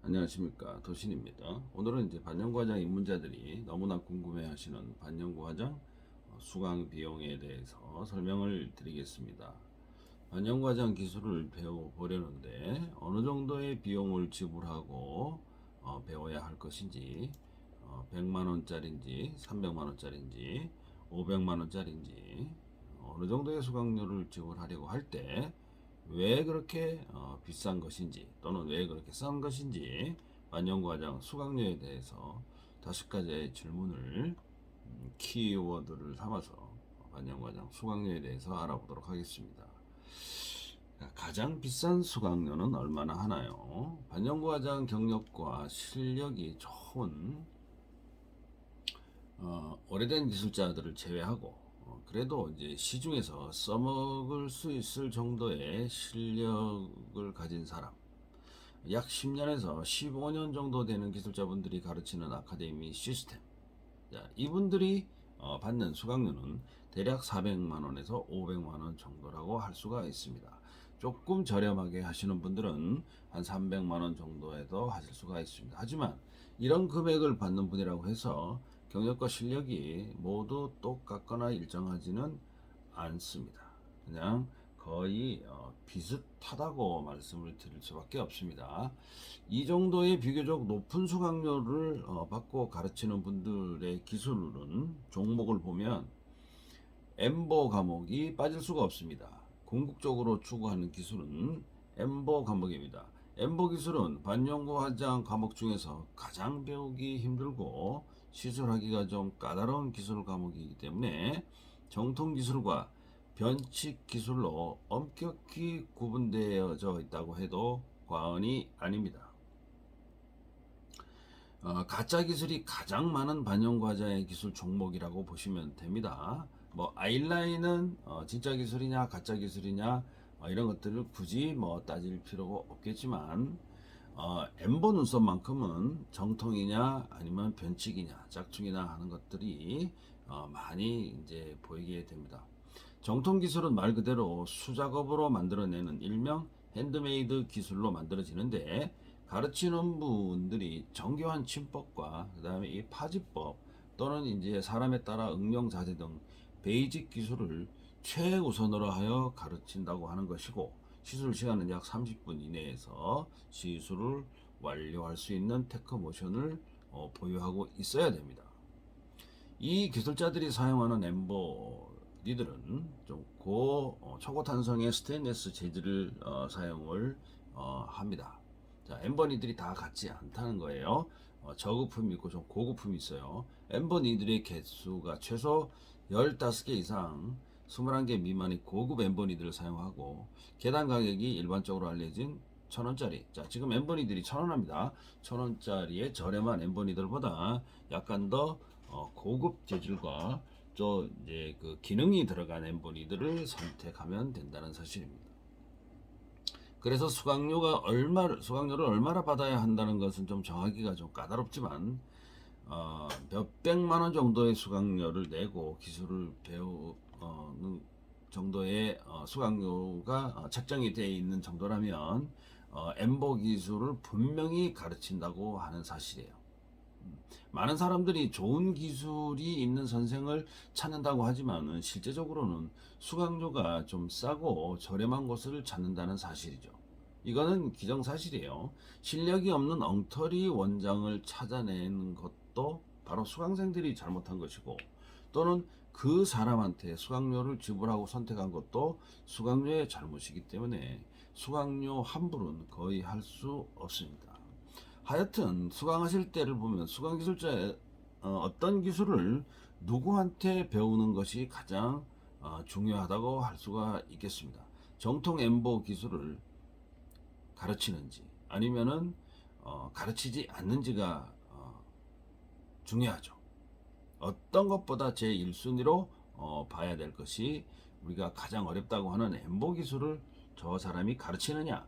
안녕하십니까, 도신입니다. 오늘은 이제 반영과장 입문자들이 너무나 궁금해하시는 반영과장 수강 비용에 대해서 설명을 드리겠습니다. 반영과장 기술을 배워보려는데 어느 정도의 비용을 지불하고 배워야 할 것인지, 100만 원짜리인지 300만 원짜리인지 500만 원짜리인지 어느 정도의 수강료를 지불하려고 할때 왜 그렇게 비싼 것인지 또는 왜 그렇게 싼 것인지 반영과정 수강료에 대해서 5가지의 질문을 키워드를 삼아서 반영과정 수강료에 대해서 알아보도록 하겠습니다. 가장 비싼 수강료는 얼마나 하나요? 반영과정 경력과 실력이 좋은 오래된 기술자들을 제외하고 그래도 이제 시중에서 써먹을 수 있을 정도의 실력을 가진 사람, 약 10년에서 15년 정도 되는 기술자분들이 가르치는 아카데미 시스템, 자, 이분들이 받는 수강료는 대략 400만 원에서 500만 원 정도라고 할 수가 있습니다. 조금 저렴하게 하시는 분들은 한 300만 원 정도에도 하실 수가 있습니다. 하지만 이런 금액을 받는 분이라고 해서 경력과 실력이 모두 똑같거나 일정하지는 않습니다. 그냥 거의 비슷하다고 말씀을 드릴 수밖에 없습니다. 이 정도의 비교적 높은 수강료를 받고 가르치는 분들의 기술은 종목을 보면 엠버 과목이 빠질 수가 없습니다. 궁극적으로 추구하는 기술은 엠버 과목입니다. 엠버 기술은 반영과 화장 과목 중에서 가장 배우기 힘들고 시술하기가 좀 까다로운 기술 과목이기 때문에 정통 기술과 변칙 기술로 엄격히 구분되어져 있다고 해도 과언이 아닙니다. 가짜 기술이 가장 많은 반영 과자의 기술 종목이라고 보시면 됩니다. 뭐 아이라인은 진짜 기술이냐 가짜 기술이냐 이런 것들을 굳이 뭐 따질 필요가 없겠지만 엠버 눈썹만큼은 정통이냐 아니면 변칙이냐 짝퉁이냐 하는 것들이 많이 이제 보이게 됩니다. 정통 기술은 말 그대로 수작업으로 만들어내는 일명 핸드메이드 기술로 만들어지는데 가르치는 분들이 정교한 침법과 그 다음에 이 파지법 또는 이제 사람에 따라 응용 자세 등 베이직 기술을 최우선으로 하여 가르친다고 하는 것이고 시술 시간은 약 30분 이내에서 시술을 완료할 수 있는 테크 모션을 보유하고 있어야 됩니다. 이 기술자들이 사용하는 엠버니들은 좀 초고탄성의 스테인리스 재질을 사용을 합니다. 자, 엠버니들이 다 같지 않다는 거예요. 저급품이 있고 좀 고급품이 있어요. 엠버니들의 개수가 최소 15개 이상 21개 미만의 고급 엠버니들을 사용하고 계단 가격이 일반적으로 알려진 1,000원짜리. 자, 지금 엠버니들이 1,000원 합니다. 1,000원짜리의 저렴한 엠버니들보다 약간 더 고급 재질과 또 이제 그 기능이 들어간 엠버니들을 선택하면 된다는 사실입니다. 그래서 수강료를 얼마나 받아야 한다는 것은 좀 정하기가 좀 까다롭지만 몇백만 원 정도의 수강료를 내고 기술을 배우는 정도의 수강료가 책정이 되어 있는 정도라면 엠버 기술을 분명히 가르친다고 하는 사실이에요. 많은 사람들이 좋은 기술이 있는 선생을 찾는다고 하지만 실제적으로는 수강료가 좀 싸고 저렴한 곳을 찾는다는 사실이죠. 이거는 기정사실이에요. 실력이 없는 엉터리 원장을 찾아내는 것도 바로 수강생들이 잘못한 것이고 또는 그 사람한테 수강료를 지불하고 선택한 것도 수강료의 잘못이기 때문에 수강료 환불은 거의 할 수 없습니다. 하여튼 수강하실 때를 보면 수강기술자의 어떤 기술을 누구한테 배우는 것이 가장 중요하다고 할 수가 있겠습니다. 정통 엠보 기술을 가르치는지 아니면은 가르치지 않는지가 중요하죠. 어떤 것보다 제 1순위로 봐야 될 것이 우리가 가장 어렵다고 하는 엠보 기술을 저 사람이 가르치느냐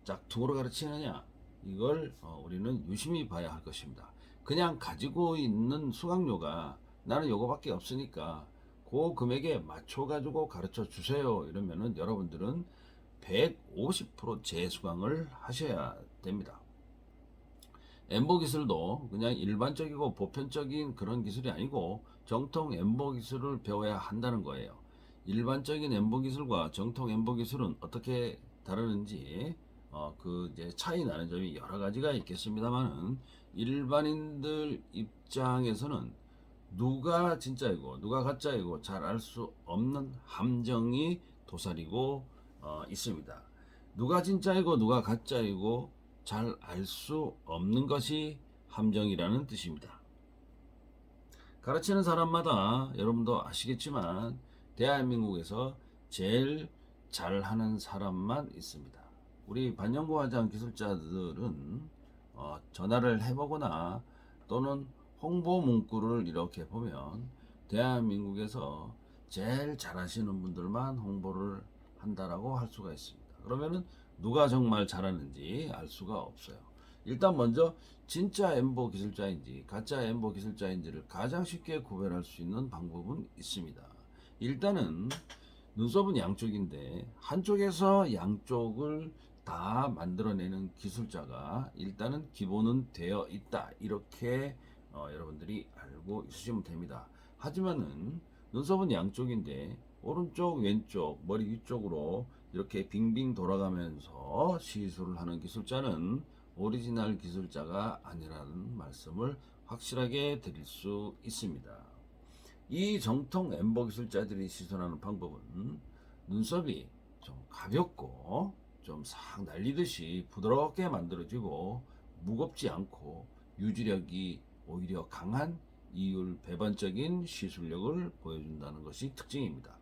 짝퉁으로 가르치느냐 이걸 우리는 유심히 봐야 할 것입니다. 그냥 가지고 있는 수강료가 나는 요거밖에 없으니까 그 금액에 맞춰 가지고 가르쳐 주세요 이러면은 여러분들은 150% 재수강을 하셔야 됩니다. 엠보 기술도 그냥 일반적이고 보편적인 그런 기술이 아니고 정통 엠보 기술을 배워야 한다는 거예요. 일반적인 엠보 기술과 정통 엠보 기술은 어떻게 다르는지 그 이제 차이 나는 점이 여러 가지가 있겠습니다만은 일반인들 입장에서는 누가 진짜이고 누가 가짜이고 잘 알 수 없는 함정이 도사리고 있습니다. 누가 진짜이고 누가 가짜이고 잘 알 수 없는 것이 함정이라는 뜻입니다. 가르치는 사람마다 여러분도 아시겠지만 대한민국에서 제일 잘하는 사람만 있습니다. 우리 반영구화장 기술자들은 전화를 해보거나 또는 홍보 문구를 이렇게 보면 대한민국에서 제일 잘하시는 분들만 홍보를 한다라고 할 수가 있습니다. 그러면은 누가 정말 잘하는지 알 수가 없어요. 일단 먼저 진짜 엠보 기술자인지 가짜 엠보 기술자인지를 가장 쉽게 구별할 수 있는 방법은 있습니다. 일단은 눈썹은 양쪽인데 한쪽에서 양쪽을 다 만들어내는 기술자가 일단은 기본은 되어 있다. 이렇게 여러분들이 알고 있으시면 됩니다. 하지만은 눈썹은 양쪽인데 오른쪽 왼쪽 머리 위쪽으로 이렇게 빙빙 돌아가면서 시술을 하는 기술자는 오리지널 기술자가 아니라는 말씀을 확실하게 드릴 수 있습니다. 이 정통 엠보 기술자들이 시술하는 방법은 눈썹이 좀 가볍고 좀 싹 날리듯이 부드럽게 만들어지고 무겁지 않고 유지력이 오히려 강한 이율 배반적인 시술력을 보여준다는 것이 특징입니다.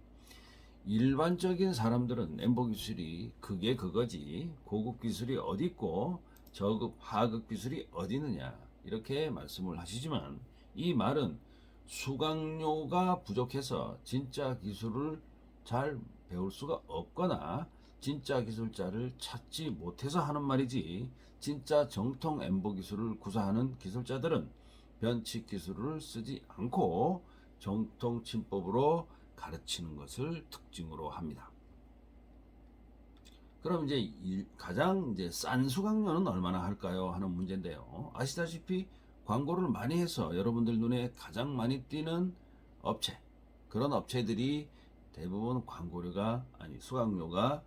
일반적인 사람들은 엠보 기술이 그게 그거지 고급 기술이 어디 있고 저급 하급 기술이 어디 있느냐 이렇게 말씀을 하시지만 이 말은 수강료가 부족해서 진짜 기술을 잘 배울 수가 없거나 진짜 기술자를 찾지 못해서 하는 말이지 진짜 정통 엠보 기술을 구사하는 기술자들은 변칙 기술을 쓰지 않고 정통 침법으로 가르치는 것을 특징으로 합니다. 그럼 이제 가장 이제 싼 수강료는 얼마나 할까요? 하는 문제인데요. 아시다시피 광고를 많이 해서 여러분들 눈에 가장 많이 띄는 업체, 그런 업체들이 대부분 광고료가 아니 수강료가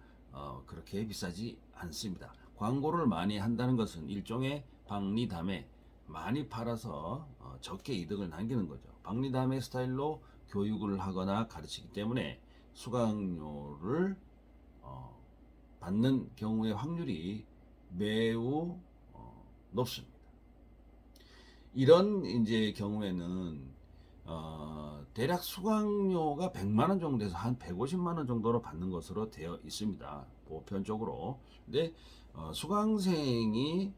그렇게 비싸지 않습니다. 광고를 많이 한다는 것은 일종의 박리담에 많이 팔아서 적게 이득을 남기는 거죠. 박리담의 스타일로 교육을 하거나 가르치기 때문에 수강료를 받는 경우의 확률이 매우 높습니다. 이런 이제 경우에는 대략 수강료가 100만 원 정도 돼서 한 150만 원 정도로 받는 것으로 되어 있습니다. 보편적으로. 근데 수강생이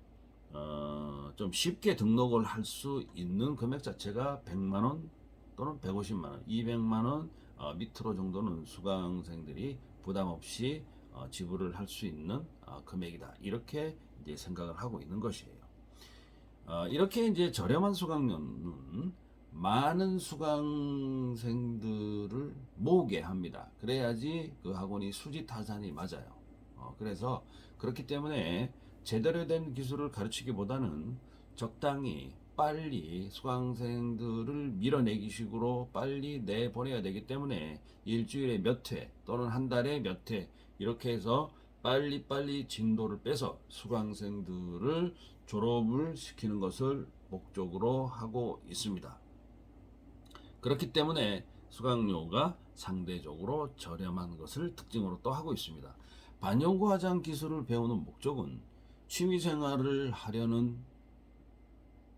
좀 쉽게 등록을 할 수 있는 금액 자체가 100만 원 또는 150만 원, 200만 원 밑으로 정도는 수강생들이 부담 없이 지불을 할 수 있는 금액이다. 이렇게 이제 생각을 하고 있는 것이에요. 이렇게 이제 저렴한 수강료는 많은 수강생들을 모으게 합니다. 그래야지 그 학원이 수지타산이 맞아요. 그래서 그렇기 때문에 제대로 된 기술을 가르치기보다는 적당히 빨리 수강생들을 밀어내기 식으로 빨리 내보내야 되기 때문에 일주일에 몇 회 또는 한 달에 몇 회 이렇게 해서 빨리빨리 진도를 빼서 수강생들을 졸업을 시키는 것을 목적으로 하고 있습니다. 그렇기 때문에 수강료가 상대적으로 저렴한 것을 특징으로 또 하고 있습니다. 반영구 화장 기술을 배우는 목적은 취미생활을 하려는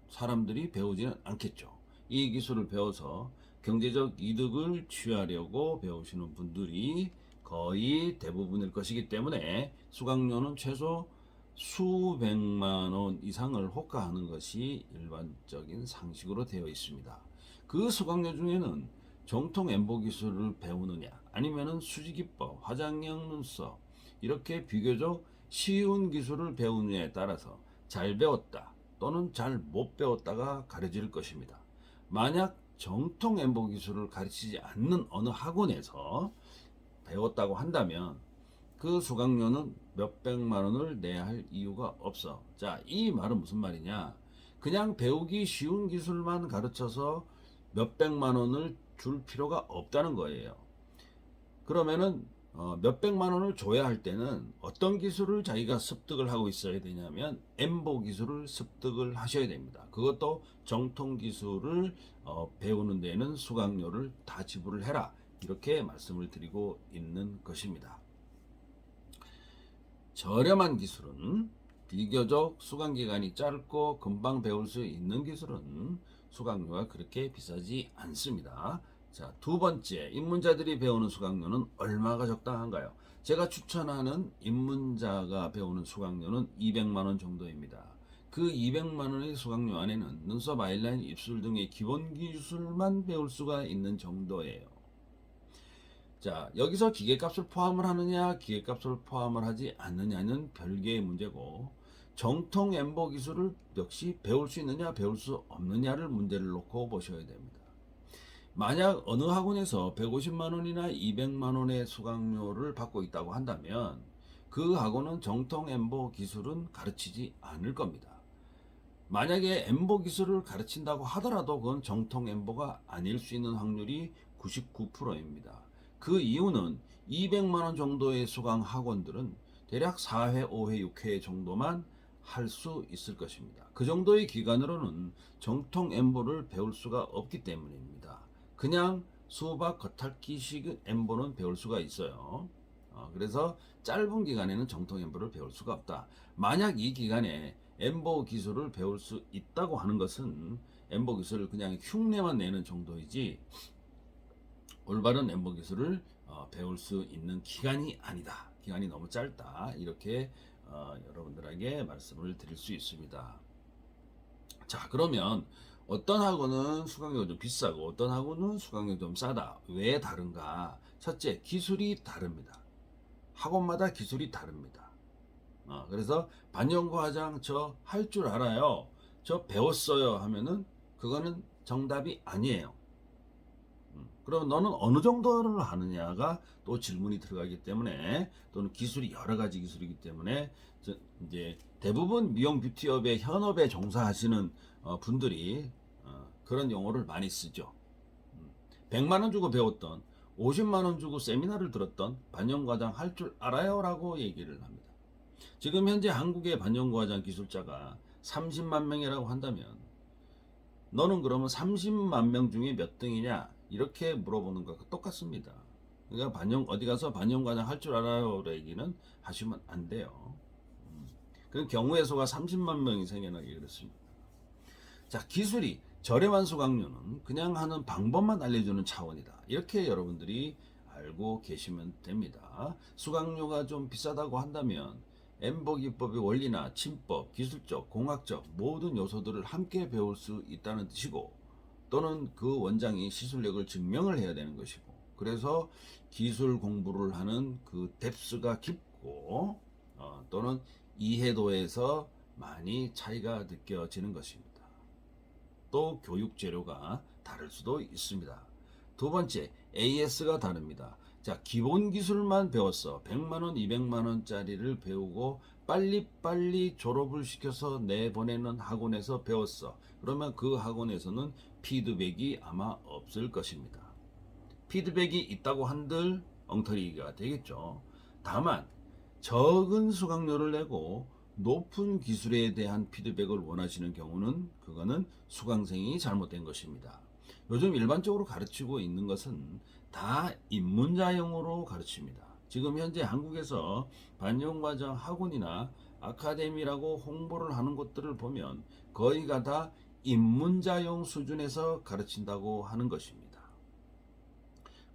사람들이 배우지는 않겠죠. 이 기술을 배워서 경제적 이득을 취하려고 배우시는 분들이 거의 대부분일 것이기 때문에 수강료는 최소 수백만 원 이상을 호가하는 것이 일반적인 상식으로 되어 있습니다. 그 수강료 중에는 정통 엠보 기술을 배우느냐 아니면은 수지기법, 화장형 눈썹 이렇게 비교적 쉬운 기술을 배우느냐에 따라서 잘 배웠다 또는 잘 못 배웠다가 가려질 것입니다. 만약 정통 엠보 기술을 가르치지 않는 어느 학원에서 배웠다고 한다면 그 수강료는 몇백만 원을 내야 할 이유가 없어. 자, 이 말은 무슨 말이냐? 그냥 배우기 쉬운 기술만 가르쳐서 몇백만 원을 줄 필요가 없다는 거예요. 그러면은 몇백만 원을 줘야 할 때는 어떤 기술을 자기가 습득을 하고 있어야 되냐면 엠보 기술을 습득을 하셔야 됩니다. 그것도 정통 기술을 배우는 데에는 수강료를 다 지불을 해라, 이렇게 말씀을 드리고 있는 것입니다. 저렴한 기술은, 비교적 수강 기간이 짧고 금방 배울 수 있는 기술은 수강료가 그렇게 비싸지 않습니다. 자, 두 번째, 입문자들이 배우는 수강료는 얼마가 적당한가요? 제가 추천하는 입문자가 배우는 수강료는 200만 원 정도입니다. 그 200만 원의 수강료 안에는 눈썹, 아이라인, 입술 등의 기본 기술만 배울 수가 있는 정도예요. 자, 여기서 기계값을 포함을 하느냐, 기계값을 포함을 하지 않느냐는 별개의 문제고, 정통 엠보 기술을 역시 배울 수 있느냐, 배울 수 없느냐를 문제를 놓고 보셔야 됩니다. 만약 어느 학원에서 150만 원이나 200만 원의 수강료를 받고 있다고 한다면 그 학원은 정통 엠보 기술은 가르치지 않을 겁니다. 만약에 엠보 기술을 가르친다고 하더라도 그건 정통 엠보가 아닐 수 있는 확률이 99%입니다. 그 이유는 200만 원 정도의 수강 학원들은 대략 4회, 5회, 6회 정도만 할 수 있을 것입니다. 그 정도의 기간으로는 정통 엠보를 배울 수가 없기 때문입니다. 그냥 수박 겉핥기식 엠보는 배울 수가 있어요. 그래서 짧은 기간에는 정통 엠보를 배울 수가 없다. 만약 이 기간에 엠보 기술을 배울 수 있다고 하는 것은 엠보 기술을 그냥 흉내만 내는 정도이지 올바른 엠보 기술을 배울 수 있는 기간이 아니다. 기간이 너무 짧다. 이렇게 여러분들에게 말씀을 드릴 수 있습니다. 자, 그러면 어떤 학원은 수강료가 좀 비싸고 어떤 학원은 수강료가 좀 싸다. 왜 다른가? 첫째, 기술이 다릅니다. 학원마다 기술이 다릅니다. 그래서 반영과장 저 할 줄 알아요, 저 배웠어요 하면은 그거는 정답이 아니에요. 그럼 너는 어느 정도를 하느냐가 또 질문이 들어가기 때문에, 또는 기술이 여러 가지 기술이기 때문에 이제 대부분 미용 뷰티업의 현업에 종사하시는 분들이 그런 용어를 많이 쓰죠. 100만 원 주고 배웠던, 50만 원 주고 세미나를 들었던 반영과장 할 줄 알아요 라고 얘기를 합니다. 지금 현재 한국의 반영과장 기술자가 30만 명이라고 한다면 너는 그러면 30만 명 중에 몇 등이냐, 이렇게 물어보는 것과 똑같습니다. 그러니까 어디 가서 반영과장 할 줄 알아요 얘기는 하시면 안 돼요. 그 경우의 수가 30만 명이 생겨나게 그렇습니다. 자, 기술이 저렴한 수강료는 그냥 하는 방법만 알려주는 차원이다. 이렇게 여러분들이 알고 계시면 됩니다. 수강료가 좀 비싸다고 한다면 엠보 기법의 원리나 침법, 기술적, 공학적 모든 요소들을 함께 배울 수 있다는 뜻이고, 또는 그 원장이 시술력을 증명을 해야 되는 것이고, 그래서 기술 공부를 하는 그 뎁스가 깊고 또는 이해도에서 많이 차이가 느껴지는 것입니다. 또 교육 재료가 다를 수도 있습니다. 두 번째, AS가 다릅니다. 자, 기본 기술만 배웠어. 100만원, 200만원짜리를 배우고 빨리빨리 졸업을 시켜서 내보내는 학원에서 배웠어. 그러면 그 학원에서는 피드백이 아마 없을 것입니다. 피드백이 있다고 한들 엉터리가 되겠죠. 다만 적은 수강료를 내고 높은 기술에 대한 피드백을 원하시는 경우는 그거는 수강생이 잘못된 것입니다. 요즘 일반적으로 가르치고 있는 것은 다 입문자용으로 가르칩니다. 지금 현재 한국에서 반영과정 학원이나 아카데미라고 홍보를 하는 곳들을 보면 거의가 다 입문자용 수준에서 가르친다고 하는 것입니다.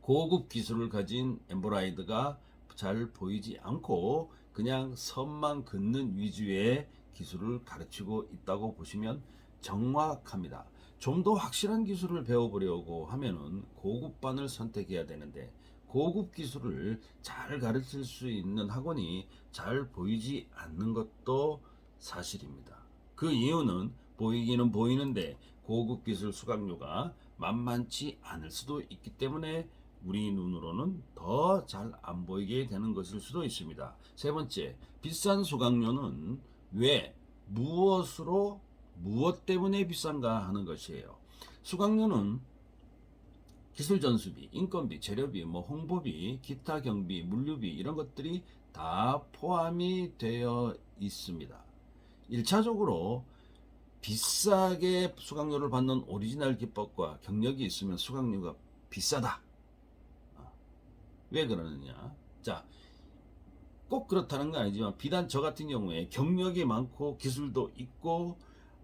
고급 기술을 가진 엠보라이드가 잘 보이지 않고 그냥 선만 긋는 위주의 기술을 가르치고 있다고 보시면 정확합니다. 좀 더 확실한 기술을 배워보려고 하면은 고급반을 선택해야 되는데, 고급 기술을 잘 가르칠 수 있는 학원이 잘 보이지 않는 것도 사실입니다. 그 이유는 보이기는 보이는데 고급 기술 수강료가 만만치 않을 수도 있기 때문에 우리 눈으로는 더 잘 안 보이게 되는 것일 수도 있습니다. 세 번째, 비싼 수강료는 왜, 무엇으로 무엇 때문에 비싼가 하는 것이에요. 수강료는 기술 전수비, 인건비, 재료비, 뭐 홍보비, 기타 경비, 물류비 이런 것들이 다 포함이 되어 있습니다. 1차적으로 비싸게 수강료를 받는 오리지널 기법과 경력이 있으면 수강료가 비싸다. 왜 그러느냐? 자, 꼭 그렇다는 건 아니지만 비단 저 같은 경우에 경력이 많고 기술도 있고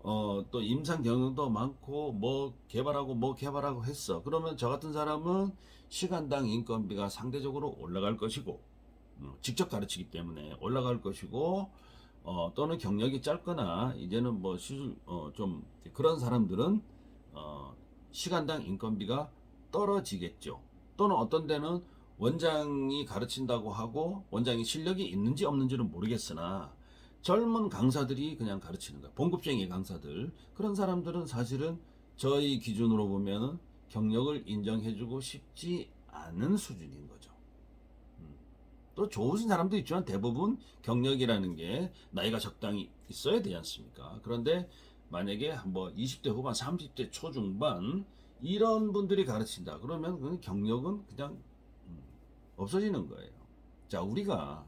또 임상 경영도 많고 뭐 개발하고 했어. 그러면 저 같은 사람은 시간당 인건비가 상대적으로 올라갈 것이고 직접 가르치기 때문에 올라갈 것이고 또는 경력이 짧거나 이제는 뭐 시술 좀 그런 사람들은 시간당 인건비가 떨어지겠죠. 또는 어떤 데는 원장이 가르친다고 하고 원장이 실력이 있는지 없는지는 모르겠으나 젊은 강사들이 그냥 가르치는 거야. 봉급쟁이 강사들. 그런 사람들은 사실은 저희 기준으로 보면은 경력을 인정해주고 싶지 않은 수준인 거죠. 또 좋으신 사람도 있지만 대부분 경력이라는 게 나이가 적당히 있어야 되지 않습니까? 그런데 만약에 뭐 20대 후반, 30대 초중반 이런 분들이 가르친다. 그러면 그 경력은 그냥 없어지는 거예요. 자, 우리가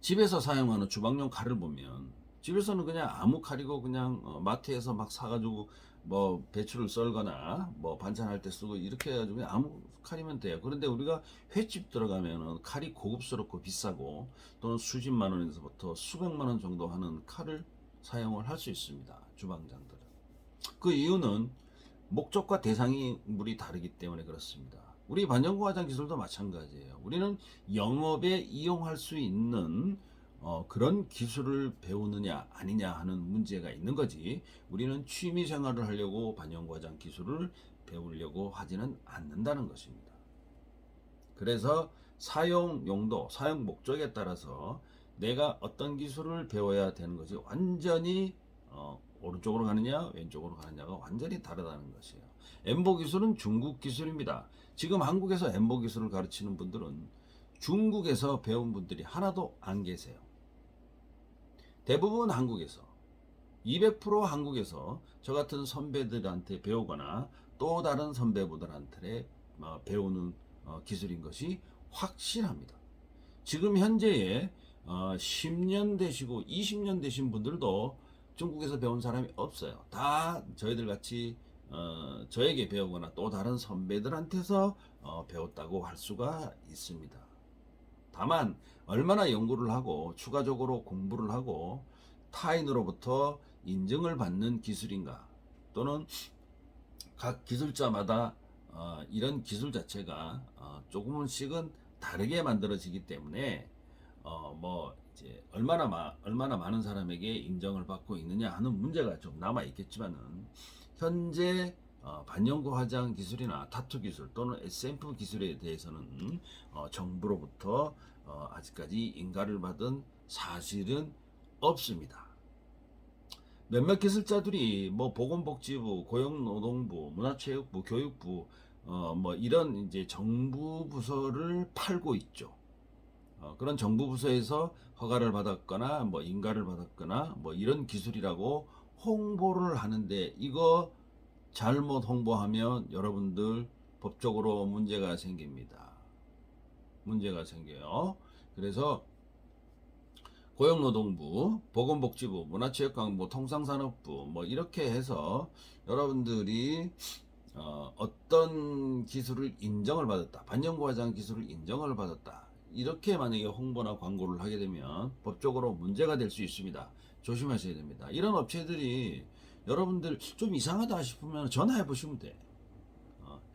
집에서 사용하는 주방용 칼을 보면 집에서는 그냥 아무 칼이고 그냥 마트에서 막 사가지고 뭐 배추를 썰거나 뭐 반찬할 때 쓰고 이렇게 해가지고 그냥 아무 칼이면 돼요. 그런데 우리가 횟집 들어가면은 칼이 고급스럽고 비싸고 또는 수십만 원에서부터 수백만 원 정도 하는 칼을 사용을 할 수 있습니다. 주방장들은. 그 이유는 목적과 대상물이 다르기 때문에 그렇습니다. 우리 반영구 화장 기술도 마찬가지예요. 우리는 영업에 이용할 수 있는 그런 기술을 배우느냐 아니냐 하는 문제가 있는 거지. 우리는 취미 생활을 하려고 반영구 화장 기술을 배우려고 하지는 않는다는 것입니다. 그래서 사용 용도, 사용 목적에 따라서 내가 어떤 기술을 배워야 되는 것이 완전히 오른쪽으로 가느냐 왼쪽으로 가느냐가 완전히 다르다는 것이에요. 엠보 기술은 중국 기술입니다. 지금 한국에서 엠보 기술을 가르치는 분들은 중국에서 배운 분들이 하나도 안 계세요. 대부분 한국에서 200% 한국에서 저 같은 선배들한테 배우거나 또 다른 선배분들한테 배우는 기술인 것이 확실합니다. 지금 현재에 10년 되시고 20년 되신 분들도 중국에서 배운 사람이 없어요. 다 저희들 같이 저에게 배우거나 또 다른 선배들한테서 배웠다고 할 수가 있습니다. 다만 얼마나 연구를 하고 추가적으로 공부를 하고 타인으로부터 인정을 받는 기술인가 또는 각 기술자마다 이런 기술 자체가 조금씩은 다르게 만들어지기 때문에 뭐 이제 얼마나 많은 사람에게 인정을 받고 있느냐 하는 문제가 좀 남아 있겠지만은 현재 반영구 화장 기술이나 타투 기술 또는 SMP 기술에 대해서는 정부로부터 아직까지 인가를 받은 사실은 없습니다. 몇몇 기술자들이 뭐 보건복지부, 고용노동부, 문화체육부, 교육부 뭐 이런 이제 정부 부서를 팔고 있죠. 그런 정부 부서에서 허가를 받았거나 뭐 인가를 받았거나 뭐 이런 기술이라고 홍보를 하는데 이거 잘못 홍보하면 여러분들 법적으로 문제가 생깁니다. 문제가 생겨요. 그래서 고용노동부, 보건복지부, 문화체육관광부, 통상산업부 뭐 이렇게 해서 여러분들이 어떤 기술을 인정을 받았다. 반영구 화장 기술을 인정을 받았다. 이렇게 만약에 홍보나 광고를 하게 되면 법적으로 문제가 될 수 있습니다. 조심하셔야 됩니다. 이런 업체들이 여러분들 좀 이상하다 싶으면 전화해 보시면 돼.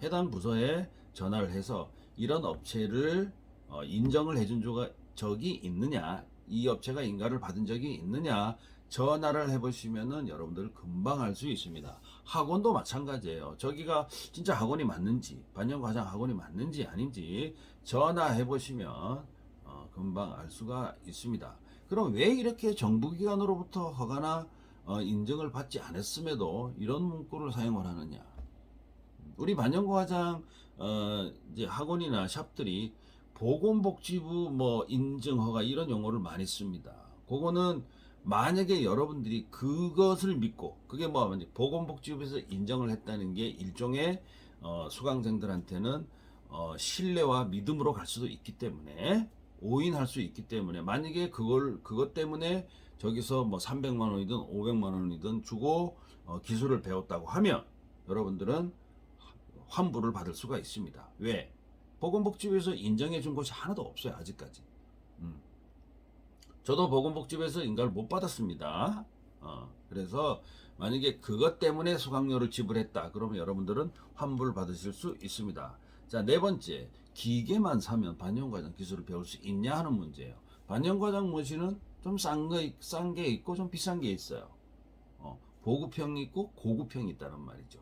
해당 부서에 전화를 해서 이런 업체를 인정을 해준 적이 있느냐, 이 업체가 인가를 받은 적이 있느냐 전화를 해보시면은 여러분들 금방 알 수 있습니다. 학원도 마찬가지예요. 저기가 진짜 학원이 맞는지 반영구 화장 학원이 맞는지 아닌지 전화해 보시면 금방 알 수가 있습니다. 그럼 왜 이렇게 정부기관으로부터 허가나 인정을 받지 않았음에도 이런 문구를 사용을 하느냐? 우리 반영구 화장 이제 학원이나 샵들이 보건복지부 뭐 인증 허가 이런 용어를 많이 씁니다. 그거는 만약에 여러분들이 그것을 믿고 그게 뭐냐면 보건복지부에서 인정을 했다는 게 일종의 수강생들한테는 신뢰와 믿음으로 갈 수도 있기 때문에 오인할 수 있기 때문에 만약에 그것 때문에 저기서 뭐 300만 원이든 500만 원이든 주고 기술을 배웠다고 하면 여러분들은 환불을 받을 수가 있습니다. 왜? 보건복지부에서 인정해 준 곳이 하나도 없어요. 아직까지. 저도 보건복지부에서 인가를 못 받았습니다. 그래서 만약에 그것 때문에 수강료를 지불했다. 그러면 여러분들은 환불 받으실 수 있습니다. 자, 네 번째. 기계만 사면 반영과정 기술을 배울 수 있냐 하는 문제예요. 반영과정 머신은 좀 싼 게 있고 좀 비싼 게 있어요. 보급형이 있고 고급형이 있다는 말이죠.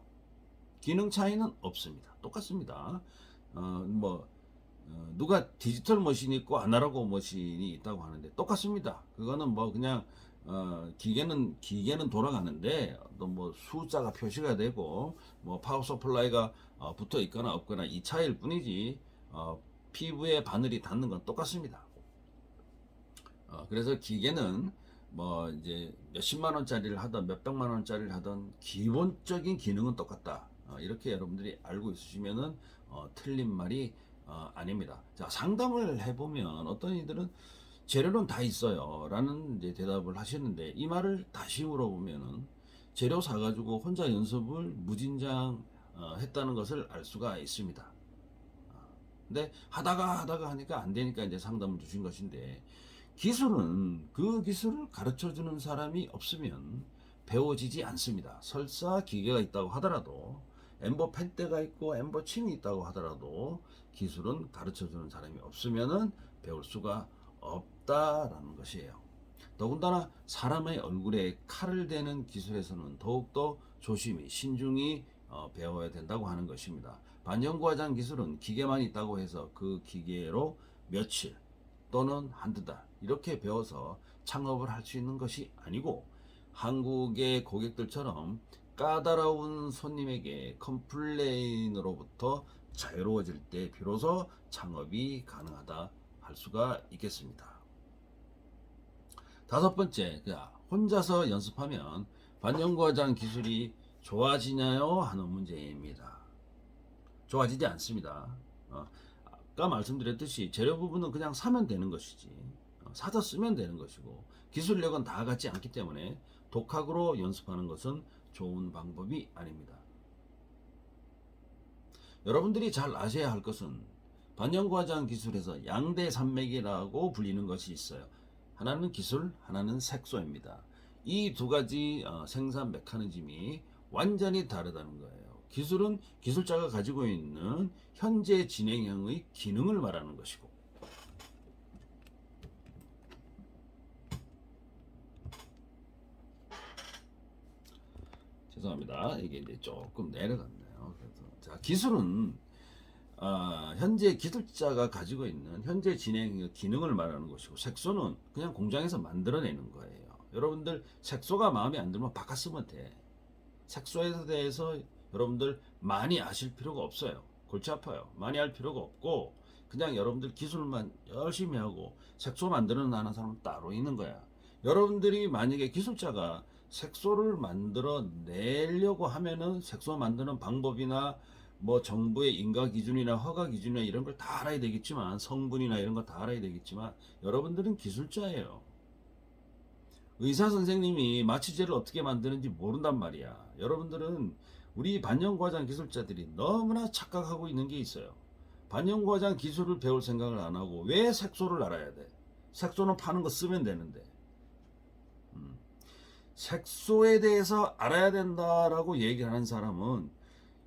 기능 차이는 없습니다. 똑같습니다. 누가 디지털 머신이 있고 아날로그 머신이 있다고 하는데 똑같습니다. 그거는 뭐 그냥 기계는 돌아가는데 어떤 뭐 숫자가 표시가 되고 뭐 파워 서플라이가 붙어 있거나 없거나 이 차이일 뿐이지 피부에 바늘이 닿는 건 똑같습니다. 그래서 기계는 뭐 이제 몇십만 원짜리를 하던 몇백만 원짜리를 하던 기본적인 기능은 똑같다. 이렇게 여러분들이 알고 있으시면은 틀린 말이 아닙니다. 자, 상담을 해보면 어떤 이들은 재료는 다 있어요 라는 이제 대답을 하시는데 이 말을 다시 물어보면은 재료 사가지고 혼자 연습을 무진장 했다는 것을 알 수가 있습니다. 근데 하다가 하니까 안 되니까 이제 상담을 주신 것인데 기술은 그 기술을 가르쳐 주는 사람이 없으면 배워지지 않습니다. 설사 기계가 있다고 하더라도 엠버 펜대가 있고 엠버 침이 있다고 하더라도 기술은 가르쳐 주는 사람이 없으면은 배울 수가 없다라는 것이에요. 더군다나 사람의 얼굴에 칼을 대는 기술에서는 더욱더 조심히 신중히 배워야 된다고 하는 것입니다. 반영과장 기술은 기계만 있다고 해서 그 기계로 며칠 또는 한두 달 이렇게 배워서 창업을 할 수 있는 것이 아니고 한국의 고객들처럼 까다로운 손님에게 컴플레인으로부터 자유로워질 때 비로소 창업이 가능하다 할 수가 있겠습니다. 다섯 번째, 혼자서 연습하면 반영과장 기술이 좋아지나요? 하는 문제입니다. 좋아지지 않습니다. 아까 말씀드렸듯이 재료 부분은 그냥 사면 되는 것이지 사서 쓰면 되는 것이고 기술력은 다 같지 않기 때문에 독학으로 연습하는 것은 좋은 방법이 아닙니다. 여러분들이 잘 아셔야 할 것은 반영과장 기술에서 양대 산맥이라고 불리는 것이 있어요. 하나는 기술, 하나는 색소입니다. 이 두 가지 생산 메커니즘이 완전히 다르다는 거예요. 기술은 기술자가 가지고 있는 현재 진행형의 기능을 말하는 것이고 죄송합니다. 이게 이제 조금 내려갔네요. 그래서 자, 기술은 현재 기술자가 가지고 있는 현재 진행 기능을 말하는 것이고 색소는 그냥 공장에서 만들어내는 거예요. 여러분들 색소가 마음에 안 들면 바꿔 쓰면 돼. 색소에 대해서 여러분들 많이 아실 필요가 없어요. 골치 아파요. 많이 할 필요가 없고 그냥 여러분들 기술만 열심히 하고 색소 만들어내는 사람은 따로 있는 거야. 여러분들이 만약에 기술자가 색소를 만들어 내려고 하면은 색소 만드는 방법이나 뭐 정부의 인가 기준이나 허가 기준이나 이런 걸 다 알아야 되겠지만 성분이나 이런 거 다 알아야 되겠지만 여러분들은 기술자예요. 의사 선생님이 마취제를 어떻게 만드는지 모른단 말이야. 여러분들은 우리 반영과장 기술자들이 너무나 착각하고 있는 게 있어요. 반영과장 기술을 배울 생각을 안 하고 왜 색소를 알아야 돼? 색소는 파는 거 쓰면 되는데. 색소에 대해서 알아야 된다라고 얘기하는 사람은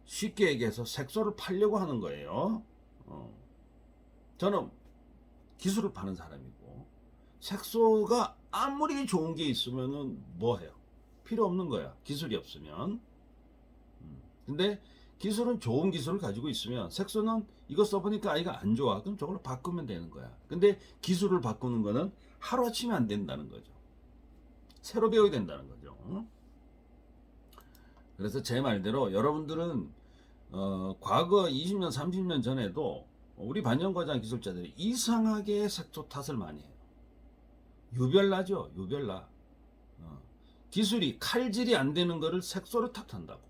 쉽게 얘기해서 색소를 팔려고 하는 거예요. 저는 기술을 파는 사람이고 색소가 아무리 좋은 게 있으면은 뭐 해요? 필요 없는 거야. 기술이 없으면. 근데 기술은 좋은 기술을 가지고 있으면 색소는 이거 써보니까 이거 안 좋아. 그럼 저걸로 바꾸면 되는 거야. 근데 기술을 바꾸는 거는 하루아침에 안 된다는 거죠. 새로 배워야 된다는 거죠. 그래서 제 말대로 여러분들은 과거 20년 30년 전에도 우리 반영과장 기술자들이 이상하게 색소 탓을 많이 해요. 유별나죠. 유별나. 기술이 칼질이 안 되는 거를 색소를 탓한다고.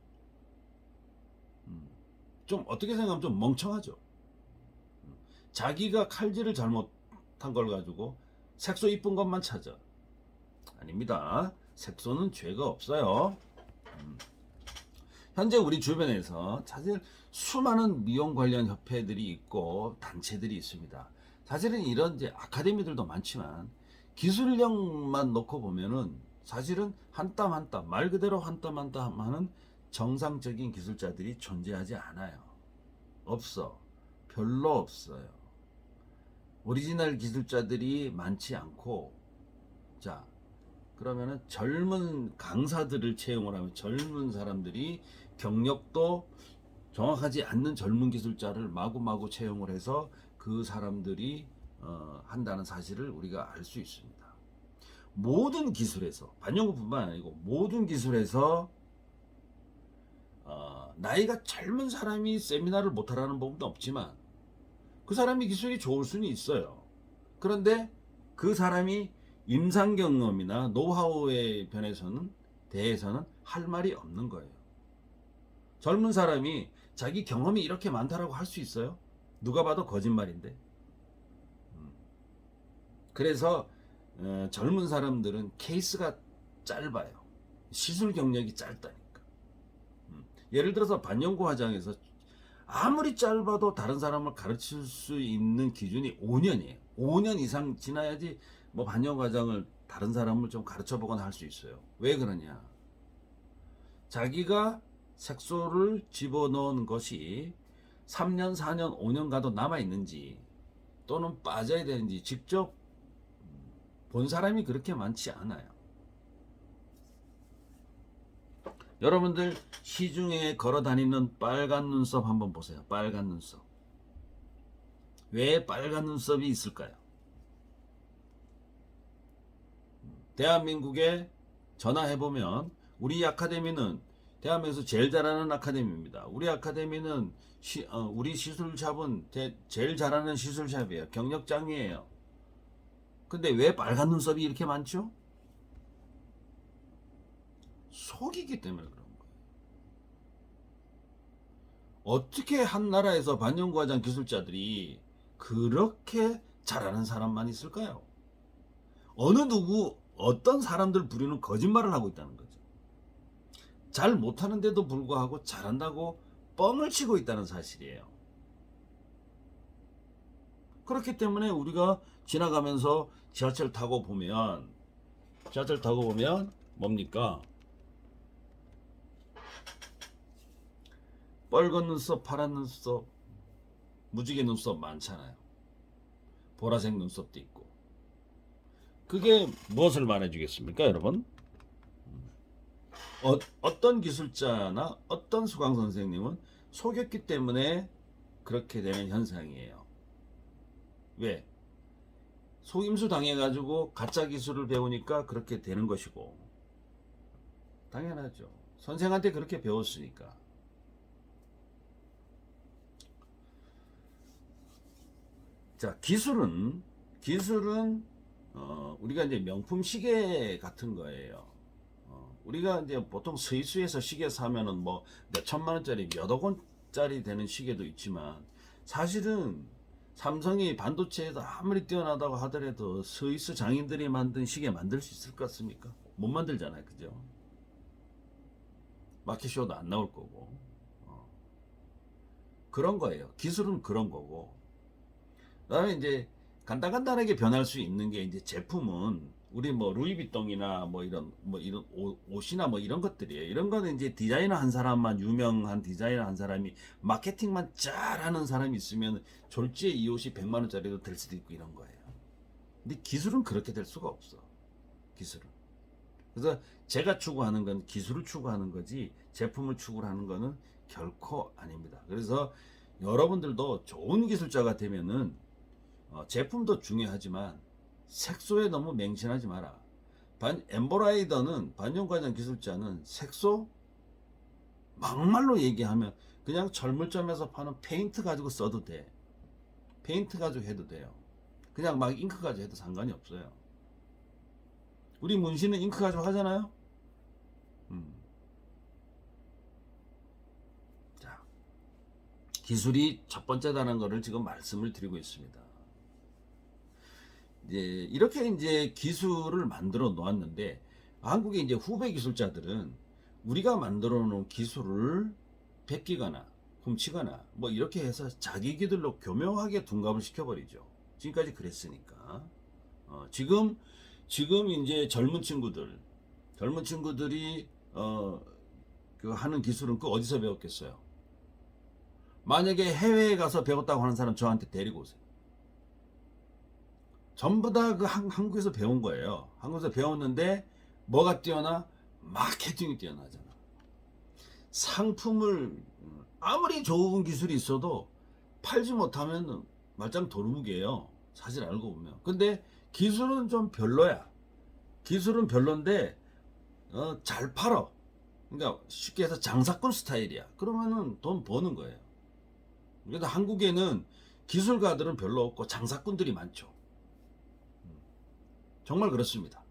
좀 어떻게 생각하면 좀 멍청하죠. 자기가 칼질을 잘못한 걸 가지고 색소 이쁜 것만 찾아. 아닙니다. 색소는 죄가 없어요. 현재 우리 주변에서 사실 수많은 미용 관련 협회들이 있고 단체들이 있습니다. 사실은 이런 이제 아카데미들도 많지만 기술력만 놓고 보면은 사실은 한 땀 한 땀 말 그대로 한 땀 한 땀 하는 정상적인 기술자들이 존재하지 않아요. 없어. 별로 없어요. 오리지널 기술자들이 많지 않고, 자, 그러면은 젊은 강사들을 채용을 하면 젊은 사람들이 경력도 정확하지 않는 젊은 기술자를 마구마구 채용을 해서 그 사람들이 한다는 사실을 우리가 알 수 있습니다. 모든 기술에서, 반영구뿐만 아니고 모든 기술에서 나이가 젊은 사람이 세미나를 못하라는 법은 없지만 그 사람이 기술이 좋을 수는 있어요. 그런데 그 사람이 임상 경험이나 노하우에 대해서는 할 말이 없는 거예요. 젊은 사람이 자기 경험이 이렇게 많다라고 할 수 있어요? 누가 봐도 거짓말인데. 그래서 젊은 사람들은 케이스가 짧아요. 시술 경력이 짧다니까. 예를 들어서 반영구 화장에서 아무리 짧아도 다른 사람을 가르칠 수 있는 기준이 5년이에요. 5년 이상 지나야지 뭐 반영구 화장을 다른 사람을 좀 가르쳐 보거나 할 수 있어요. 왜 그러냐? 자기가 색소를 집어넣은 것이 3년, 4년, 5년 가도 남아있는지 또는 빠져야 되는지 직접 본 사람이 그렇게 많지 않아요. 여러분들 시중에 걸어다니는 빨간 눈썹 한번 보세요. 빨간 눈썹. 왜 빨간 눈썹이 있을까요? 대한민국에 전화해보면 우리 아카데미는 대한민국에서 제일 잘하는 아카데미입니다. 우리 아카데미는 우리 시술샵은 제일 잘하는 시술샵이에요. 경력장이에요. 근데 왜 빨간 눈썹이 이렇게 많죠? 속이기 때문에 그런 거예요. 어떻게 한 나라에서 반영구 화장 기술자들이 그렇게 잘하는 사람만 있을까요? 어떤 사람들 부리는 거짓말을 하고 있다는 거죠. 잘 못하는데도 불구하고 잘한다고 뻥을 치고 있다는 사실이에요. 그렇기 때문에 우리가 지나가면서 지하철 타고 보면 뭡니까? 빨간 눈썹, 파란 눈썹, 무지개 눈썹 많잖아요. 보라색 눈썹도 있고. 그게 무엇을 말해주겠습니까, 여러분? 어떤 기술자나 어떤 수강 선생님은 속였기 때문에 그렇게 되는 현상이에요. 왜? 속임수 당해가지고 가짜 기술을 배우니까 그렇게 되는 것이고, 당연하죠. 선생한테 그렇게 배웠으니까. 자, 기술은 우리가 이제 명품 시계 같은 거예요. 우리가 이제 보통 스위스에서 시계 사면은 뭐 몇 천만 원짜리 몇억 원짜리 되는 시계도 있지만 사실은 삼성이 반도체에서 아무리 뛰어나다고 하더라도 스위스 장인들이 만든 시계 만들 수 있을 것 같습니까? 못 만들잖아요, 그죠? 마켓쇼도 안 나올 거고. 그런 거예요. 기술은 그런 거고. 그다음에 이제 간단하게 변할 수 있는 게 이제 제품은 우리 뭐 루이비통이나 뭐 이런 옷이나 뭐 이런 것들이에요. 이런 거는 이제 디자이너 한 사람만, 유명한 디자이너 한 사람이 마케팅만 잘하는 사람이 있으면 졸지에 이 옷이 100만 원짜리도 될 수도 있고 이런 거예요. 근데 기술은 그렇게 될 수가 없어. 기술은. 그래서 제가 추구하는 건 기술을 추구하는 거지 제품을 추구하는 거는 결코 아닙니다. 그래서 여러분들도 좋은 기술자가 되면은 제품도 중요하지만 색소에 너무 맹신하지 마라. 엠보라이더는 반영과장 기술자는 색소 막말로 얘기하면 그냥 철물점에서 파는 페인트 가지고 써도 돼. 페인트 가지고 해도 돼요. 그냥 막 잉크 가지고 해도 상관이 없어요. 우리 문신은 잉크 가지고 하잖아요. 자, 기술이 첫 번째다는 것을 지금 말씀을 드리고 있습니다. 이제 이렇게 이제 기술을 만들어 놓았는데, 한국의 이제 후배 기술자들은 우리가 만들어 놓은 기술을 베끼거나 훔치거나 뭐 이렇게 해서 자기 기술로 교묘하게 둔갑을 시켜버리죠. 지금까지 그랬으니까. 지금 이제 젊은 친구들이 그 하는 기술은 그 어디서 배웠겠어요? 만약에 해외에 가서 배웠다고 하는 사람 저한테 데리고 오세요. 전부 다 그 한국에서 배운 거예요. 한국에서 배웠는데 뭐가 뛰어나? 마케팅이 뛰어나잖아. 상품을 아무리 좋은 기술이 있어도 팔지 못하면 말짱 도루묵이에요. 사실 알고 보면. 근데 기술은 좀 별로야. 기술은 별론데 잘 팔어. 그러니까 쉽게 해서 장사꾼 스타일이야. 그러면은 돈 버는 거예요. 그래서 한국에는 기술가들은 별로 없고 장사꾼들이 많죠. 정말 그렇습니다.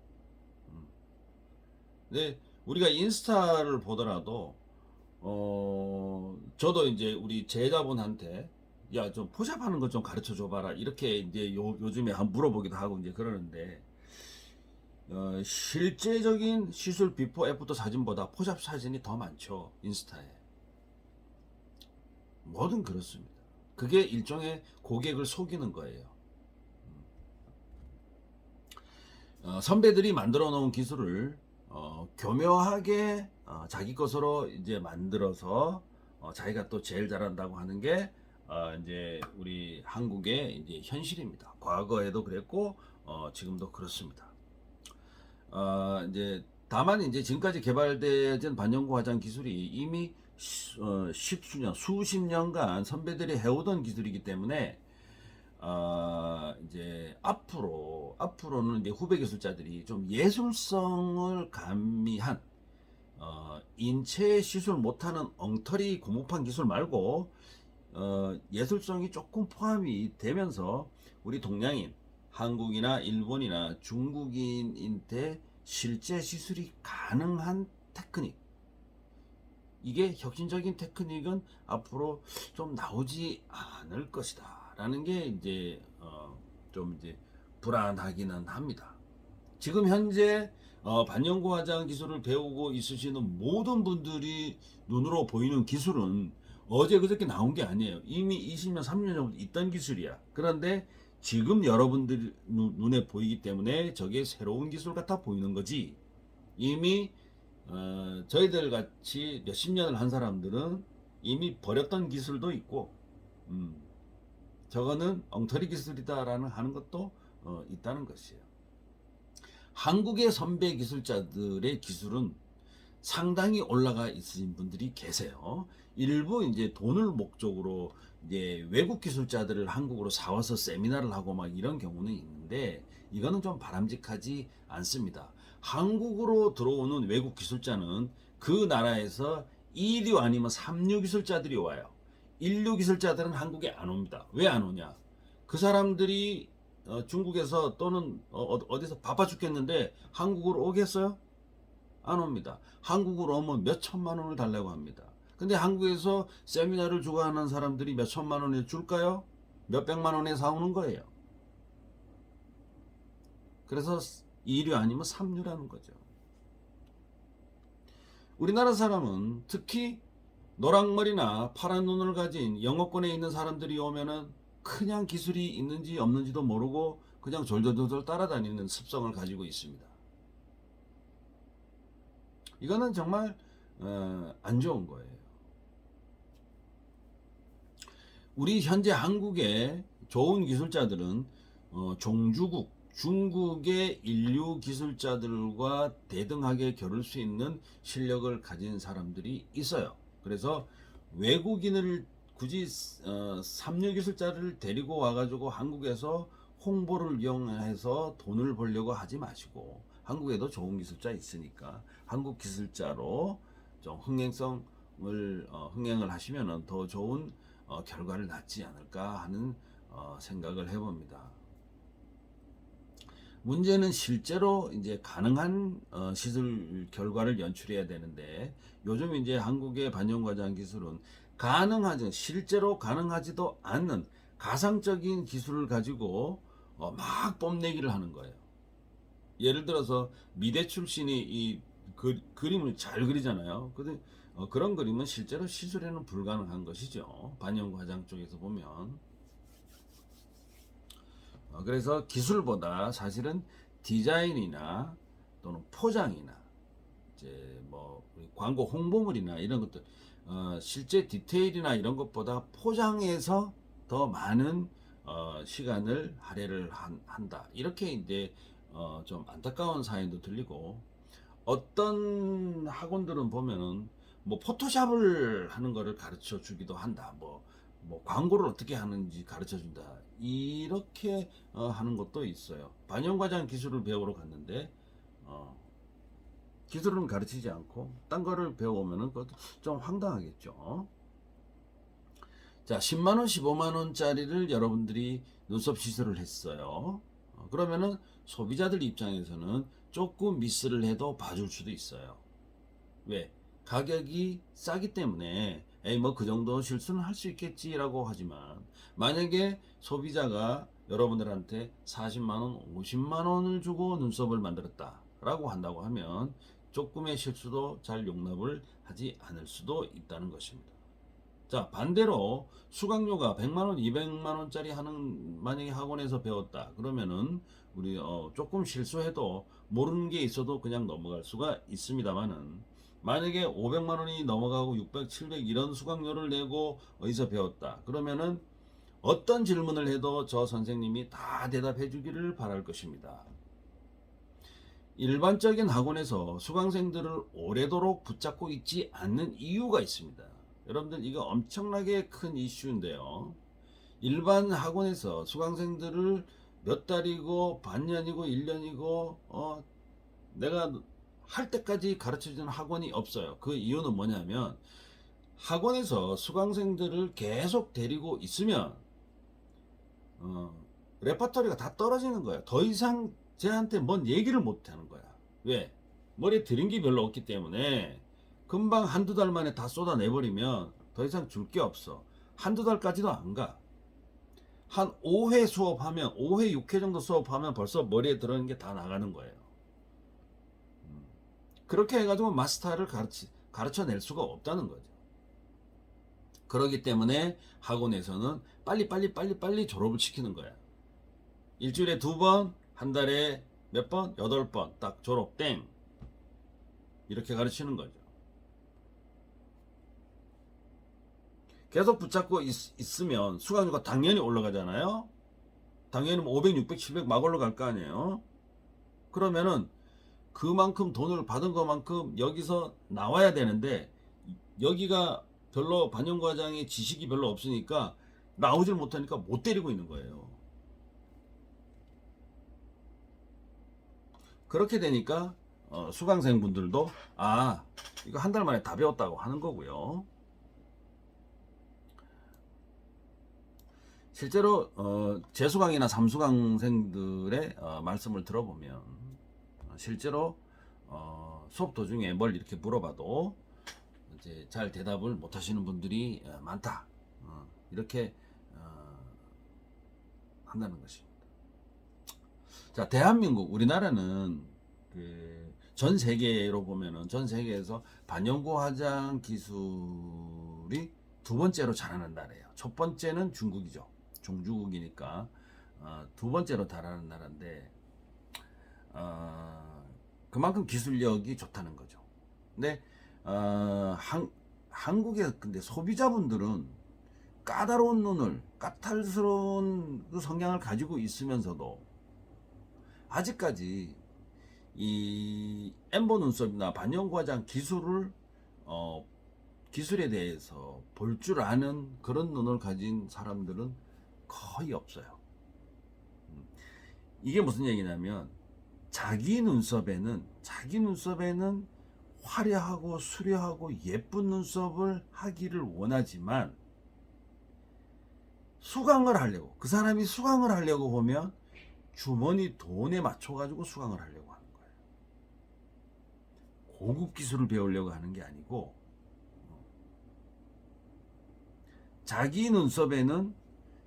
네, 우리가 인스타를 보더라도 저도 이제 우리 제자분한테 야, 좀 포샵하는 거 좀 가르쳐 줘봐라 이렇게 이제 요즘에 한 물어보기도 하고 이제 그러는데 실제적인 시술 비포 애프터 사진보다 포샵 사진이 더 많죠. 인스타에. 뭐든 그렇습니다. 그게 일종의 고객을 속이는 거예요. 선배들이 만들어 놓은 기술을 교묘하게 자기 것으로 이제 만들어서 자기가 또 제일 잘한다고 하는 게 이제 우리 한국의 이제 현실입니다. 과거에도 그랬고 지금도 그렇습니다. 이제 다만 이제 지금까지 개발된 반영구 화장 기술이 이미 십수년, 수십 년간 선배들이 해오던 기술이기 때문에 이제 앞으로는 이제 후배 기술자들이 좀 예술성을 가미한 인체 시술 못하는 엉터리 고무판 기술 말고 예술성이 조금 포함이 되면서 우리 동양인, 한국이나 일본이나 중국인한테 실제 시술이 가능한 테크닉, 이게 혁신적인 테크닉은 앞으로 좀 나오지 않을 것이다 라는 게 이제 좀 이제 불안하기는 합니다. 지금 현재 반영구 화장 기술을 배우고 있으시는 모든 분들이 눈으로 보이는 기술은 어제 그저께 나온 게 아니에요. 이미 20년 30년 전부터 있던 기술이야. 그런데 지금 여러분들 눈에 보이기 때문에 저게 새로운 기술 같아 보이는 거지. 이미 저희들 같이 몇십 년을 한 사람들은 이미 버렸던 기술도 있고, 저거는 엉터리 기술이다라는 하는 것도 있다는 것이에요. 한국의 선배 기술자들의 기술은 상당히 올라가 있으신 분들이 계세요. 일부 이제 돈을 목적으로 이제 외국 기술자들을 한국으로 사와서 세미나를 하고 막 이런 경우는 있는데 이거는 좀 바람직하지 않습니다. 한국으로 들어오는 외국 기술자는 그 나라에서 2류 아니면 3류 기술자들이 와요. 1류 기술자들은 한국에 안 옵니다. 왜 안 오냐? 그 사람들이 중국에서 또는 어디서 바빠 죽겠는데 한국으로 오겠어요? 안 옵니다. 한국으로 오면 몇 천만 원을 달라고 합니다. 근데 한국에서 세미나를 주고 하는 사람들이 몇 천만 원을 줄까요? 몇 백만 원에 사오는 거예요. 그래서 2류 아니면 3류라는 거죠. 우리나라 사람은 특히 노랑머리나 파란 눈을 가진 영어권에 있는 사람들이 오면은 그냥 기술이 있는지 없는지도 모르고 그냥 졸졸졸 따라다니는 습성을 가지고 있습니다. 이거는 정말 안 좋은 거예요. 우리 현재 한국의 좋은 기술자들은 종주국, 중국의 인류 기술자들과 대등하게 겨룰 수 있는 실력을 가진 사람들이 있어요. 그래서 외국인을 굳이 3류 기술자를 데리고 와가지고 한국에서 홍보를 이용해서 돈을 벌려고 하지 마시고, 한국에도 좋은 기술자 있으니까 한국 기술자로 좀 흥행을 하시면 더 좋은 결과를 낳지 않을까 하는 생각을 해봅니다. 문제는 실제로 이제 가능한 시술 결과를 연출해야 되는데, 요즘 이제 한국의 반영과장 기술은 가능하지, 실제로 가능하지도 않는 가상적인 기술을 가지고 막 뽐내기를 하는 거예요. 예를 들어서 미대 출신이 이 그림을 잘 그리잖아요. 근데 그런 그림은 실제로 시술에는 불가능한 것이죠. 반영과장 쪽에서 보면. 그래서 기술보다 사실은 디자인이나 또는 포장이나 이제 뭐 광고 홍보물이나 이런 것들, 실제 디테일이나 이런 것보다 포장에서 더 많은 시간을 할애를 한다. 이렇게 이제 좀 안타까운 사연도 들리고, 어떤 학원들은 보면은 뭐 포토샵을 하는 거를 가르쳐 주기도 한다. 뭐 광고를 어떻게 하는지 가르쳐 준다. 이렇게 하는 것도 있어요. 반영과장 기술을 배우러 갔는데 어, 기술은 가르치지 않고 딴 거를 배워오면은 그것도 좀 황당하겠죠. 자, 10만 원, 15만 원짜리를 여러분들이 눈썹 시술을 했어요. 그러면은 소비자들 입장에서는 조금 미스를 해도 봐줄 수도 있어요. 왜? 가격이 싸기 때문에 에이 뭐 그 정도 실수는 할 수 있겠지라고 하지만, 만약에 소비자가 여러분들한테 40만 원, 50만 원을 주고 눈썹을 만들었다라고 한다고 하면 조금의 실수도 잘 용납을 하지 않을 수도 있다는 것입니다. 자, 반대로 수강료가 100만 원, 200만 원짜리 하는 만약에 학원에서 배웠다. 그러면은 우리 조금 실수해도 모르는 게 있어도 그냥 넘어갈 수가 있습니다만은, 만약에 500만 원이 넘어가고 600, 700 이런 수강료를 내고 어디서 배웠다. 그러면은 어떤 질문을 해도 저 선생님이 다 대답해 주기를 바랄 것입니다. 일반적인 학원에서 수강생들을 오래도록 붙잡고 있지 않는 이유가 있습니다. 여러분들 이거 엄청나게 큰 이슈인데요. 일반 학원에서 수강생들을 몇 달이고 반년이고 1년이고 내가 할 때까지 가르쳐주는 학원이 없어요. 그 이유는 뭐냐면, 학원에서 수강생들을 계속 데리고 있으면 레퍼토리가 다 떨어지는 거야. 더 이상 쟤한테 뭔 얘기를 못 하는 거야. 왜? 머리에 들인 게 별로 없기 때문에 금방 한두 달 만에 다 쏟아내버리면 더 이상 줄 게 없어. 한두 달까지도 안 가. 한 5회 수업하면, 5회, 6회 정도 수업하면 벌써 머리에 들어있는 게 다 나가는 거예요. 그렇게 해가지고 마스터를 가르쳐낼 수가 없다는 거죠. 그렇기 때문에 학원에서는 빨리 졸업을 시키는 거야. 일주일에 2번, 한 달에 몇 번? 8번 딱 졸업 땡, 이렇게 가르치는 거죠. 계속 붙잡고 있으면 수강료가 당연히 올라가잖아요. 당연히 500, 600, 700 막 올라갈 거 아니에요. 그러면은 그만큼 돈을 받은 것만큼 여기서 나와야 되는데, 여기가 별로 반영과장의 지식이 별로 없으니까 나오질 못하니까 못 데리고 있는 거예요. 그렇게 되니까 수강생분들도 이거 한 달 만에 다 배웠다고 하는 거고요. 실제로 재수강이나 삼수강생들의 말씀을 들어보면 실제로 수업 도중에 뭘 이렇게 물어봐도 이제 잘 대답을 못 하시는 분들이 많다. 이렇게 한다는 것입니다. 자, 대한민국, 우리나라는 전 세계로 보면은 전 세계에서 반영구 화장 기술이 두 번째로 잘하는 나라예요. 첫 번째는 중국이죠. 종주국이니까 두 번째로 잘하는 나라인데, 그만큼 기술력이 좋다는 거죠. 근데 한국의 근데 소비자분들은 까다로운 눈을, 까탈스러운 그 성향을 가지고 있으면서도 아직까지 이 엠보 눈썹이나 반영과장 기술에 대해서 볼 줄 아는 그런 눈을 가진 사람들은 거의 없어요. 이게 무슨 얘기냐면, 자기 눈썹에는 화려하고 수려하고 예쁜 눈썹을 하기를 원하지만, 그 사람이 수강을 하려고 보면 주머니 돈에 맞춰가지고 수강을 하려고 하는 거예요. 고급 기술을 배우려고 하는 게 아니고 자기 눈썹에는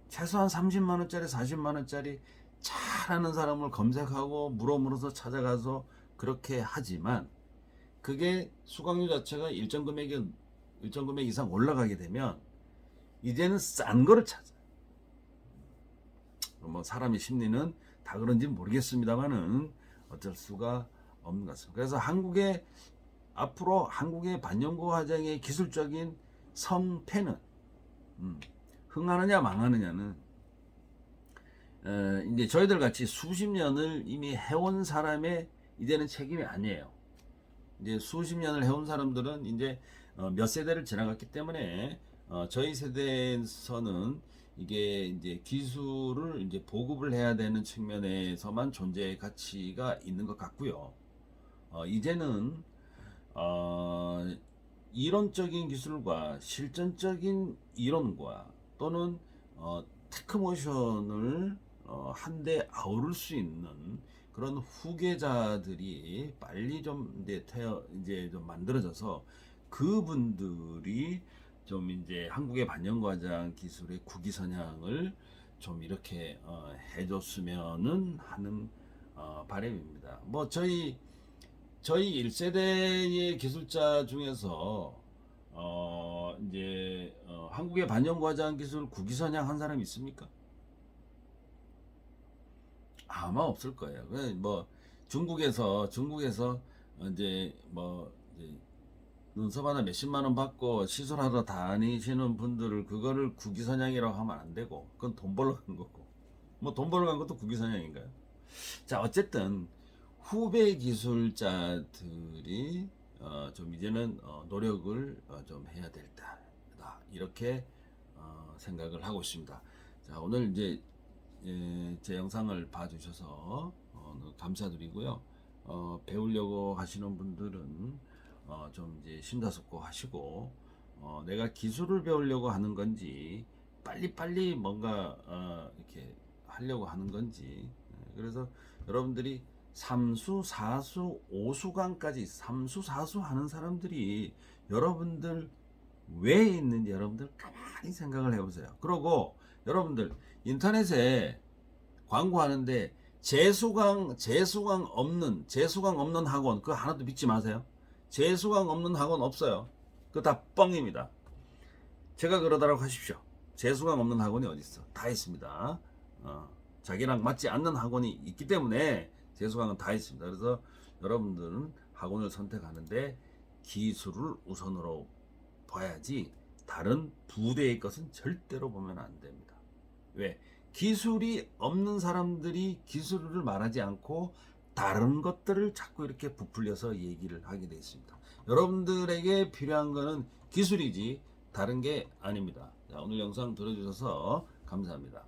최소한 30만 원짜리 40만 원짜리 잘하는 사람을 검색하고 물어서 찾아가서 그렇게 하지만 그게 수강료 자체가 일정 금액 이상 올라가게 되면 이제는 싼 거를 찾아요. 뭐 사람의 심리는 다 그런지 모르겠습니다만은 어쩔 수가 없는 것 같습니다. 그래서 앞으로 한국의 반영고 과정의 기술적인 성패는 흥하느냐 망하느냐는 이제 저희들 같이 수십 년을 이미 해온 사람의 이제는 책임이 아니에요. 이제 수십 년을 해온 사람들은 이제 몇 세대를 지나갔기 때문에 저희 세대에서는 이게 이제 기술을 이제 보급을 해야 되는 측면에서만 존재의 가치가 있는 것 같고요. 이제는 이론적인 기술과 실전적인 이론과 또는 테크모션을 한데 아우를 수 있는 그런 후계자들이 빨리 좀 이제 좀 만들어져서 그분들이 좀 이제 한국의 반영과장 기술의 국위선양을 좀 이렇게 해줬으면은 하는 바람입니다. 뭐 저희 1세대의 기술자 중에서 이제 한국의 반영과장 기술 국위선양 한 사람 있습니까? 아마 없을 거예요. 뭐 중국에서 이제 뭐 이제 눈썹 하나 몇십만 원 받고 시술하러 다니시는 분들을 그거를 국위선양이라고 하면 안 되고 그건 돈 벌러 간 거고 뭐 돈 벌러 간 것도 국위선양인가요? 자 어쨌든 후배 기술자들이 좀 이제는 노력을 좀 해야 될 때다 이렇게 생각을 하고 있습니다. 자 오늘 이제 제 영상을 봐주셔서 감사드리고요. 배우려고 하시는 분들은 좀 이제 심사숙고하시고 내가 기술을 배우려고 하는 건지 빨리빨리 뭔가 이렇게 하려고 하는 건지 그래서 여러분들이 3수, 4수, 5수강까지 3수, 4수 하는 사람들이 여러분들 왜 있는지 여러분들 가만히 생각을 해보세요. 그리고 여러분들 인터넷에 광고하는데 재수강 없는 학원 그거 하나도 믿지 마세요. 재수강 없는 학원 없어요. 그거 다 뻥입니다. 제가 그러더라고 하십시오. 재수강 없는 학원이 어디 있어? 다 있습니다. 자기랑 맞지 않는 학원이 있기 때문에 재수강은 다 있습니다. 그래서 여러분들은 학원을 선택하는데 기술을 우선으로 봐야지 다른 부대의 것은 절대로 보면 안 됩니다. 왜? 기술이 없는 사람들이 기술을 말하지 않고 다른 것들을 자꾸 이렇게 부풀려서 얘기를 하게 되어 있습니다. 여러분들에게 필요한 거는 기술이지 다른 게 아닙니다. 자, 오늘 영상 들어주셔서 감사합니다.